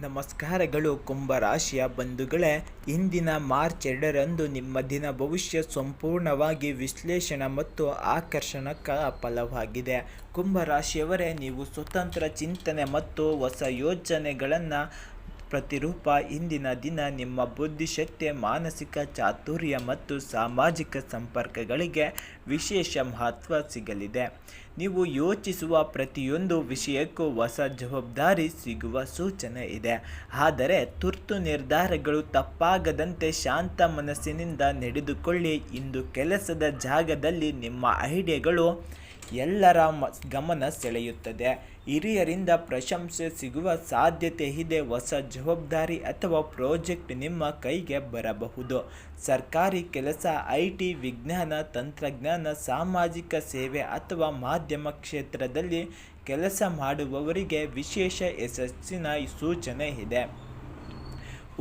ನಮಸ್ಕಾರಗಳು ಕುಂಭರಾಶಿಯ ಬಂಧುಗಳೇ, ಇಂದಿನ ಮಾರ್ಚ್ 2ರಂದು ನಿಮ್ಮ ದಿನ ಭವಿಷ್ಯ ಸಂಪೂರ್ಣವಾಗಿ ವಿಶ್ಲೇಷಣೆ ಮತ್ತು ಆಕರ್ಷಣಕ ಫಲವಾಗಿದೆ. ಕುಂಭರಾಶಿಯವರೇ, ನೀವು ಸ್ವತಂತ್ರ ಚಿಂತನೆ ಮತ್ತು ಹೊಸ ಯೋಜನೆಗಳನ್ನು ಪ್ರತಿರೂಪ. ಇಂದಿನ ದಿನ ನಿಮ್ಮ ಬುದ್ಧಿಶಕ್ತಿ, ಮಾನಸಿಕ ಚಾತುರ್ಯ ಮತ್ತು ಸಾಮಾಜಿಕ ಸಂಪರ್ಕಗಳಿಗೆ ವಿಶೇಷ ಮಹತ್ವ ಸಿಗಲಿದೆ. ನೀವು ಯೋಚಿಸುವ ಪ್ರತಿಯೊಂದು ವಿಷಯಕ್ಕೂ ಹೊಸ ಜವಾಬ್ದಾರಿ ಸಿಗುವ ಸೂಚನೆ ಇದೆ. ಆದರೆ ತುರ್ತು ನಿರ್ಧಾರಗಳು ತಪ್ಪಾಗದಂತೆ ಶಾಂತ ಮನಸ್ಸಿನಿಂದ ನಡೆದುಕೊಳ್ಳಿ. ಇಂದು ಕೆಲಸದ ಜಾಗದಲ್ಲಿ ನಿಮ್ಮ ಐಡಿಯಾಗಳು ಎಲ್ಲರ ಗಮನ ಸೆಳೆಯುತ್ತದೆ. ಹಿರಿಯರಿಂದ ಪ್ರಶಂಸೆ ಸಿಗುವ ಸಾಧ್ಯತೆ ಇದೆ. ಹೊಸ ಜವಾಬ್ದಾರಿ ಅಥವಾ ಪ್ರಾಜೆಕ್ಟ್ ನಿಮ್ಮ ಕೈಗೆ ಬರಬಹುದು. ಸರ್ಕಾರಿ ಕೆಲಸ, ಐಟಿ, ವಿಜ್ಞಾನ, ತಂತ್ರಜ್ಞಾನ, ಸಾಮಾಜಿಕ ಸೇವೆ ಅಥವಾ ಮಾಧ್ಯಮ ಕ್ಷೇತ್ರದಲ್ಲಿ ಕೆಲಸ ಮಾಡುವವರಿಗೆ ವಿಶೇಷ ಯಶಸ್ಸಿನ ಸೂಚನೆ ಇದೆ.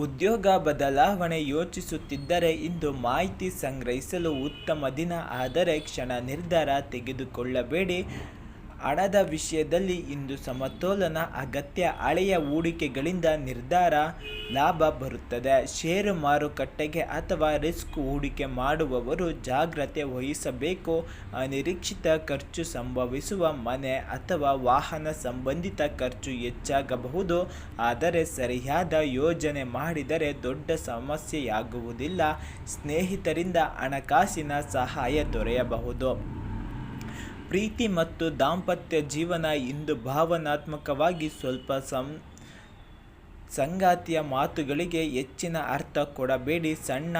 ಉದ್ಯೋಗ ಬದಲಾವಣೆ ಯೋಚಿಸುತ್ತಿದ್ದರೆ ಇಂದು ಮಾಹಿತಿ ಸಂಗ್ರಹಿಸಲು ಉತ್ತಮ ದಿನ. ಆದರೆ ಕ್ಷಣ ನಿರ್ಧಾರ ತೆಗೆದುಕೊಳ್ಳಬೇಡಿ. ಹಣದ ವಿಷಯದಲ್ಲಿ ಇಂದು ಸಮತೋಲನ ಅಗತ್ಯ. ಹಳೆಯ ಹೂಡಿಕೆಗಳಿಂದ ನಿರ್ಧಾರ ಲಾಭ ಬರುತ್ತದೆ. ಷೇರು ಮಾರುಕಟ್ಟೆಗೆ ಅಥವಾ ರಿಸ್ಕ್ ಹೂಡಿಕೆ ಮಾಡುವವರು ಜಾಗ್ರತೆ ವಹಿಸಬೇಕು. ಅನಿರೀಕ್ಷಿತ ಖರ್ಚು ಸಂಭವಿಸುವ. ಮನೆ ಅಥವಾ ವಾಹನ ಸಂಬಂಧಿತ ಖರ್ಚು ಹೆಚ್ಚಾಗಬಹುದು. ಆದರೆ ಸರಿಯಾದ ಯೋಜನೆ ಮಾಡಿದರೆ ದೊಡ್ಡ ಸಮಸ್ಯೆಯಾಗುವುದಿಲ್ಲ. ಸ್ನೇಹಿತರಿಂದ ಹಣಕಾಸಿನ ಸಹಾಯ ದೊರೆಯಬಹುದು. ಪ್ರೀತಿ ಮತ್ತು ದಾಂಪತ್ಯ ಜೀವನ ಇಂದು ಭಾವನಾತ್ಮಕವಾಗಿ ಸ್ವಲ್ಪ ಸಂಗಾತಿಯ ಮಾತುಗಳಿಗೆ ಹೆಚ್ಚಿನ ಅರ್ಥ ಕೊಡಬೇಡಿ. ಸಣ್ಣ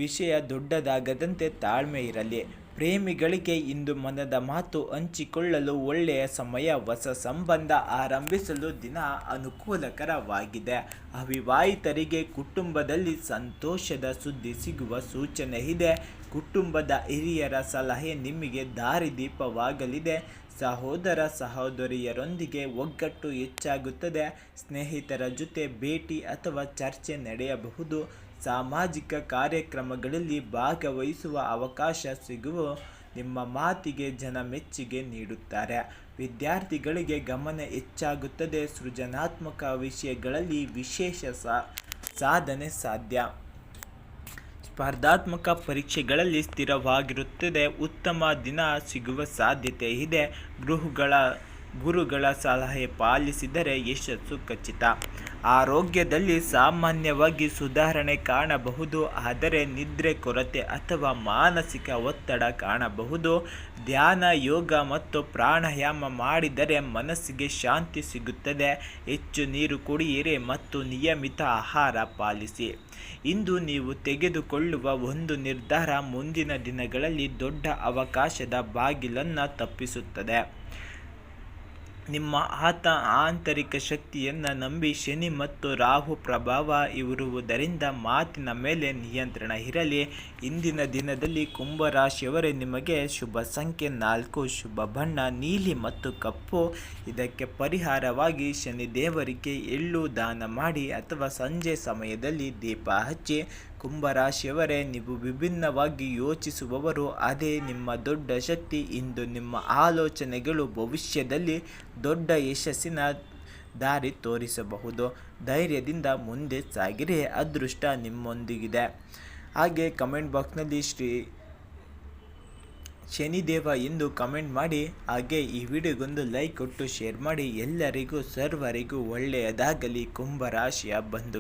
ವಿಷಯ ದೊಡ್ಡದಾಗದಂತೆ ತಾಳ್ಮೆ ಇರಲಿ. ಪ್ರೇಮಿಗಳಿಗೆ ಇಂದು ಮನದ ಮಾತು ಹಂಚಿಕೊಳ್ಳಲು ಒಳ್ಳೆಯ ಸಮಯ. ಹೊಸ ಸಂಬಂಧ ಆರಂಭಿಸಲು ದಿನ ಅನುಕೂಲಕರವಾಗಿದೆ. ಅವಿವಾಹಿತರಿಗೆ ಕುಟುಂಬದಲ್ಲಿ ಸಂತೋಷದ ಸುದ್ದಿ ಸಿಗುವ ಸೂಚನೆ ಇದೆ. ಕುಟುಂಬದ ಹಿರಿಯರ ಸಲಹೆ ನಿಮಗೆ ದಾರಿದೀಪವಾಗಲಿದೆ. ಸಹೋದರ ಸಹೋದರಿಯರೊಂದಿಗೆ ಒಗ್ಗಟ್ಟು ಹೆಚ್ಚಾಗುತ್ತದೆ. ಸ್ನೇಹಿತರ ಜೊತೆ ಭೇಟಿ ಅಥವಾ ಚರ್ಚೆ ನಡೆಯಬಹುದು. ಸಾಮಾಜಿಕ ಕಾರ್ಯಕ್ರಮಗಳಲ್ಲಿ ಭಾಗವಹಿಸುವ ಅವಕಾಶ ಸಿಗುವ. ನಿಮ್ಮ ಮಾತಿಗೆ ಜನ ಮೆಚ್ಚುಗೆ ನೀಡುತ್ತಾರೆ. ವಿದ್ಯಾರ್ಥಿಗಳಿಗೆ ಗಮನ ಹೆಚ್ಚಾಗುತ್ತದೆ. ಸೃಜನಾತ್ಮಕ ವಿಷಯಗಳಲ್ಲಿ ವಿಶೇಷ ಸಾಧನೆ ಸಾಧ್ಯ. ಸ್ಪರ್ಧಾತ್ಮಕ ಪರೀಕ್ಷೆಗಳಲ್ಲಿ ಸ್ಥಿರವಾಗಿರುತ್ತದೆ. ಉತ್ತಮ ದಿನ ಸಿಗುವ ಸಾಧ್ಯತೆ ಇದೆ. ಗುರುಗಳ ಸಲಹೆ ಪಾಲಿಸಿದರೆ ಯಶಸ್ಸು ಖಚಿತ. ಆರೋಗ್ಯದಲ್ಲಿ ಸಾಮಾನ್ಯವಾಗಿ ಸುಧಾರಣೆ ಕಾಣಬಹುದು. ಆದರೆ ನಿದ್ರೆ ಕೊರತೆ ಅಥವಾ ಮಾನಸಿಕ ಒತ್ತಡ ಕಾಣಬಹುದು. ಧ್ಯಾನ, ಯೋಗ ಮತ್ತು ಪ್ರಾಣಾಯಾಮ ಮಾಡಿದರೆ ಮನಸ್ಸಿಗೆ ಶಾಂತಿ ಸಿಗುತ್ತದೆ. ಹೆಚ್ಚು ನೀರು ಕುಡಿಯಿರಿ ಮತ್ತು ನಿಯಮಿತ ಆಹಾರ ಪಾಲಿಸಿ. ಇಂದು ನೀವು ತೆಗೆದುಕೊಳ್ಳುವ ಒಂದು ನಿರ್ಧಾರ ಮುಂದಿನ ದಿನಗಳಲ್ಲಿ ದೊಡ್ಡ ಅವಕಾಶದ ಬಾಗಿಲನ್ನು ತಪ್ಪಿಸುತ್ತದೆ. ನಿಮ್ಮ ಆಂತರಿಕ ಶಕ್ತಿಯನ್ನು ನಂಬಿ. ಶನಿ ಮತ್ತು ರಾಹು ಪ್ರಭಾವ ಇರುವುದರಿಂದ ಮಾತಿನ ಮೇಲೆ ನಿಯಂತ್ರಣ ಇರಲಿ. ಇಂದಿನ ದಿನದಲ್ಲಿ ಕುಂಭರಾಶಿಯವರೇ, ನಿಮಗೆ ಶುಭ ಸಂಖ್ಯೆ 4, ಶುಭ ಬಣ್ಣ ನೀಲಿ ಮತ್ತು ಕಪ್ಪು. ಇದಕ್ಕೆ ಪರಿಹಾರವಾಗಿ ಶನಿದೇವರಿಗೆ ಎಳ್ಳು ದಾನ ಮಾಡಿ ಅಥವಾ ಸಂಜೆ ಸಮಯದಲ್ಲಿ ದೀಪ ಹಚ್ಚಿ. ಕುಂಭರಾಶಿಯವರೇ, ನೀವು ವಿಭಿನ್ನವಾಗಿ ಯೋಚಿಸುವವರು. ಅದೇ ನಿಮ್ಮ ದೊಡ್ಡ ಶಕ್ತಿ. ಇಂದು ನಿಮ್ಮ ಆಲೋಚನೆಗಳು ಭವಿಷ್ಯದಲ್ಲಿ ದೊಡ್ಡ ಯಶಸ್ಸಿನ ದಾರಿ ತೋರಿಸಬಹುದು. ಧೈರ್ಯದಿಂದ ಮುಂದೆ ಸಾಗಿರಿ. ಅದೃಷ್ಟ ನಿಮ್ಮೊಂದಿಗಿದೆ. ಹಾಗೆ ಕಮೆಂಟ್ ಬಾಕ್ಸ್ನಲ್ಲಿ ಶ್ರೀ ಶನಿದೇವ ಎಂದು ಕಮೆಂಟ್ ಮಾಡಿ. ಹಾಗೆ ಈ ವಿಡಿಯೋಗೊಂದು ಲೈಕ್ ಕೊಟ್ಟು ಶೇರ್ ಮಾಡಿ. ಎಲ್ಲರಿಗೂ ಸರ್ವರಿಗೂ ಒಳ್ಳೆಯದಾಗಲಿ. ಕುಂಭರಾಶಿಯ ಬಂಧು